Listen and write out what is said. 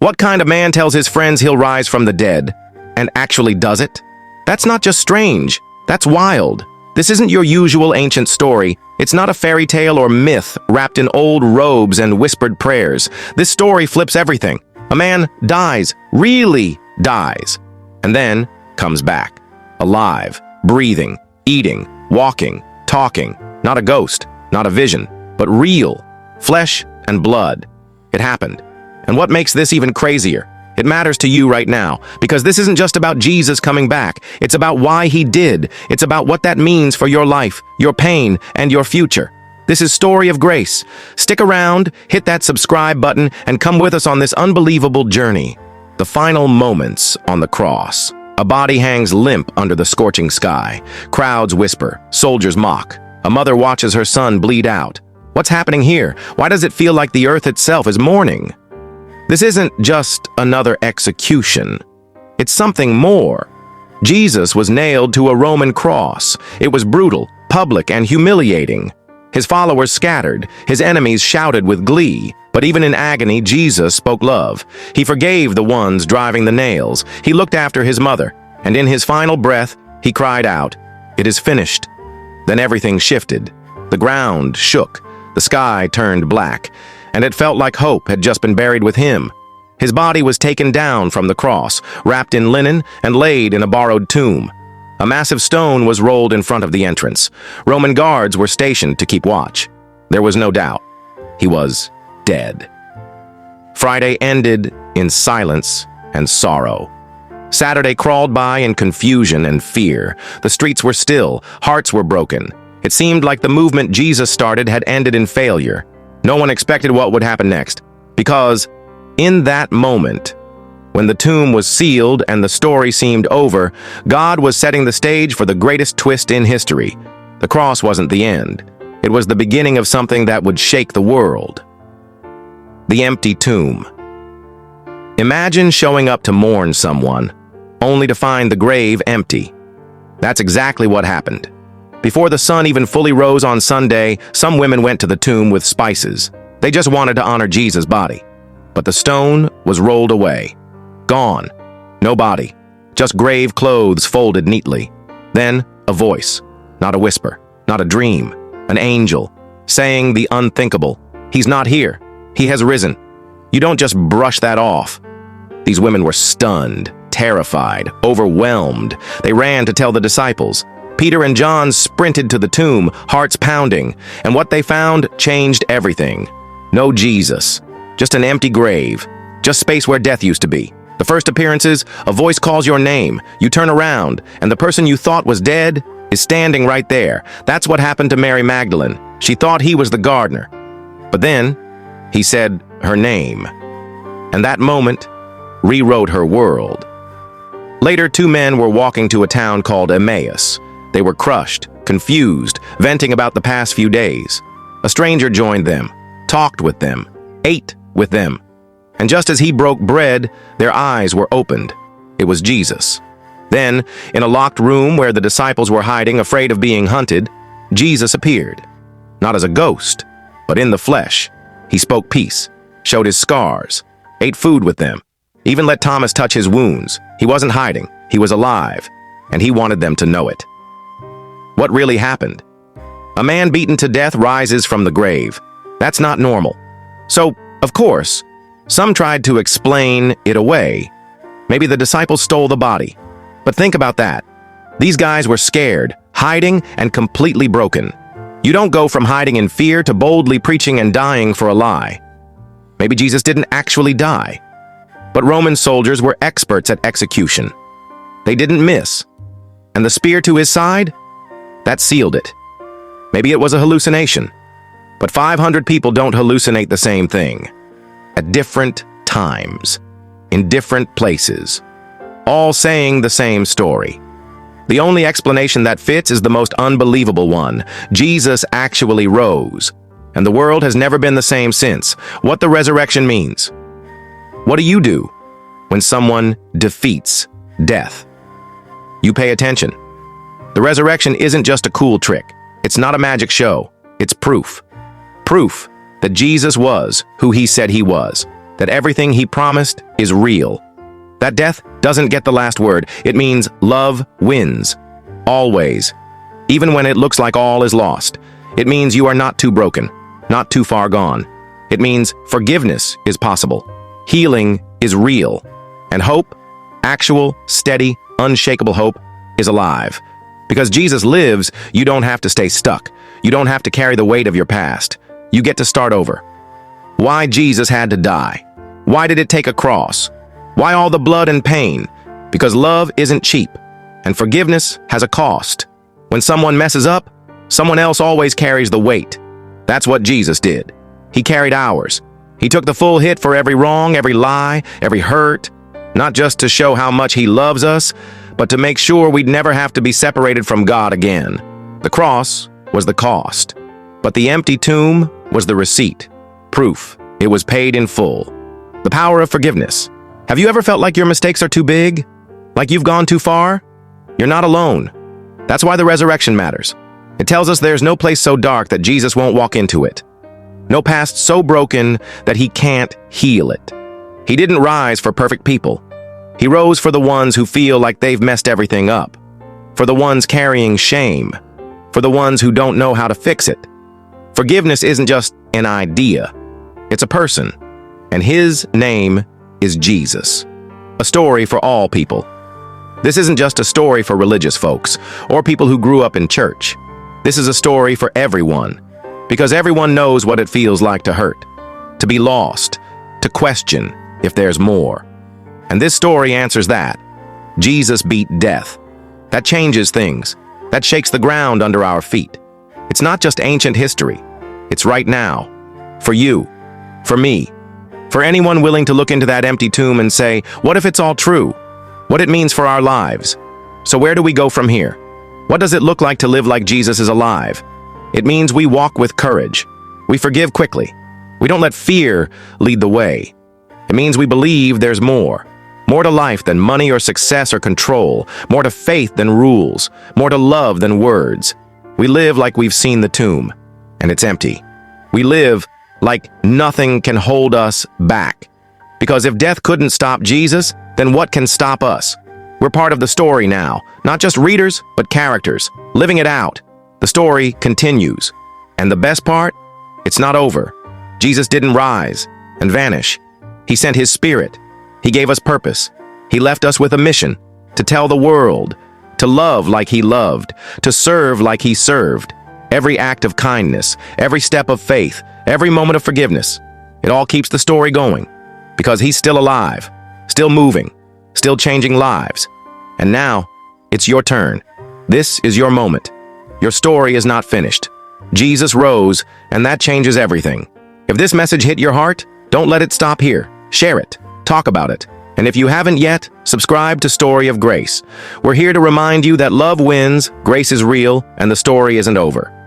What kind of man tells his friends he'll rise from the dead and actually does it? That's not just strange, that's wild. This isn't your usual ancient story. It's not a fairy tale or myth wrapped in old robes and whispered prayers. This story flips everything. A man dies, really dies, and then comes back, alive, breathing, eating, walking, talking. Not a ghost, not a vision, but real, flesh and blood. It happened. And what makes this even crazier? It matters to you right now, because this isn't just about Jesus coming back. It's about why he did. It's about what that means for your life, your pain, and your future. This is Story of Grace. Stick around, hit that subscribe button, and come with us on this unbelievable journey. The final moments on the cross. A body hangs limp under the scorching sky. Crowds whisper, soldiers mock. A mother watches her son bleed out. What's happening here? Why does it feel like the earth itself is mourning? This isn't just another execution. It's something more. Jesus was nailed to a Roman cross. It was brutal, public, and humiliating. His followers scattered. His enemies shouted with glee. But even in agony, Jesus spoke love. He forgave the ones driving the nails. He looked after his mother. And in his final breath, he cried out, "It is finished." Then everything shifted. The ground shook. The sky turned black. And it felt like hope had just been buried with him. His body was taken down from the cross, wrapped in linen, and laid in a borrowed tomb. A massive stone was rolled in front of the entrance. Roman guards were stationed to keep watch. There was no doubt. He was dead. Friday ended in silence and sorrow. Saturday crawled by in confusion and fear. The streets were still, hearts were broken. It seemed like the movement Jesus started had ended in failure. No one expected what would happen next, because in that moment, when the tomb was sealed and the story seemed over, God was setting the stage for the greatest twist in history. The cross wasn't the end. It was the beginning of something that would shake the world. The empty tomb. Imagine showing up to mourn someone, only to find the grave empty. That's exactly what happened. Before the sun even fully rose on Sunday, some women went to the tomb with spices. They just wanted to honor Jesus' body. But the stone was rolled away. Gone. No body. Just grave clothes folded neatly. Then, a voice. Not a whisper. Not a dream. An angel. Saying the unthinkable. He's not here. He has risen. You don't just brush that off. These women were stunned, terrified, overwhelmed. They ran to tell the disciples. Peter and John sprinted to the tomb, hearts pounding, and what they found changed everything. No Jesus, just an empty grave, just space where death used to be. The first appearances, a voice calls your name, you turn around, and the person you thought was dead is standing right there. That's what happened to Mary Magdalene. She thought he was the gardener. But then, he said her name, and that moment rewrote her world. Later, two men were walking to a town called Emmaus. They were crushed, confused, venting about the past few days. A stranger joined them, talked with them, ate with them. And just as he broke bread, their eyes were opened. It was Jesus. Then, in a locked room where the disciples were hiding, afraid of being hunted, Jesus appeared. Not as a ghost, but in the flesh. He spoke peace, showed his scars, ate food with them, even let Thomas touch his wounds. He wasn't hiding, he was alive, and he wanted them to know it. What really happened? A man beaten to death rises from the grave. That's not normal. So, of course, some tried to explain it away. Maybe the disciples stole the body. But think about that. These guys were scared, hiding, and completely broken. You don't go from hiding in fear to boldly preaching and dying for a lie. Maybe Jesus didn't actually die. But Roman soldiers were experts at execution. They didn't miss. And the spear to his side? That sealed it. Maybe it was a hallucination. But 500 people don't hallucinate the same thing. At different times. In different places. All saying the same story. The only explanation that fits is the most unbelievable one. Jesus actually rose. And the world has never been the same since. What the resurrection means. What do you do when someone defeats death? You pay attention. The resurrection isn't just a cool trick. It's not a magic show. It's proof. Proof that Jesus was who he said he was. that everything he promised is real. That death doesn't get the last word. It means love wins. Always. Even when it looks like all is lost. It means you are not too broken, not too far gone. It means forgiveness is possible. Healing is real. And hope, actual, steady, unshakable hope, is alive. Because Jesus lives, you don't have to stay stuck. You don't have to carry the weight of your past. You get to start over. Why Jesus had to die? Why did it take a cross? Why all the blood and pain? Because love isn't cheap, and forgiveness has a cost. When someone messes up, someone else always carries the weight. That's what Jesus did. He carried ours. He took the full hit for every wrong, every lie, every hurt, not just to show how much he loves us, but to make sure we'd never have to be separated from God again. The cross was the cost, but the empty tomb was the receipt. Proof it was paid in full. The power of forgiveness. Have you ever felt like your mistakes are too big? Like you've gone too far? You're not alone. That's why the resurrection matters. It tells us there's no place so dark that Jesus won't walk into it. No past so broken that he can't heal it. He didn't rise for perfect people. He rose for the ones who feel like they've messed everything up. For the ones carrying shame. For the ones who don't know how to fix it. Forgiveness isn't just an idea. It's a person. And his name is Jesus. A story for all people. This isn't just a story for religious folks or people who grew up in church. This is a story for everyone. Because everyone knows what it feels like to hurt, to be lost, to question if there's more. And this story answers that. Jesus beat death. That changes things. That shakes the ground under our feet. It's not just ancient history. It's right now. For you. For me. For anyone willing to look into that empty tomb and say, what if it's all true? What it means for our lives. So where do we go from here? What does it look like to live like Jesus is alive? It means we walk with courage. We forgive quickly. We don't let fear lead the way. It means we believe there's more. More to life than money or success or control. More to faith than rules. More to love than words. We live like we've seen the tomb, and it's empty. We live like nothing can hold us back. Because if death couldn't stop Jesus, then what can stop us? We're part of the story now, not just readers, but characters, living it out. The story continues. And the best part? It's not over. Jesus didn't rise and vanish. He sent his Spirit. He gave us purpose. He left us with a mission to tell the world, to love like he loved, to serve like he served. Every act of kindness, every step of faith, every moment of forgiveness. It all keeps the story going because he's still alive, still moving, still changing lives. And now, it's your turn. This is your moment. Your story is not finished. Jesus rose, and that changes everything. If this message hit your heart, don't let it stop here. Share it. Talk about it. And if you haven't yet, subscribe to Story of Grace. We're here to remind you that love wins, grace is real, and the story isn't over.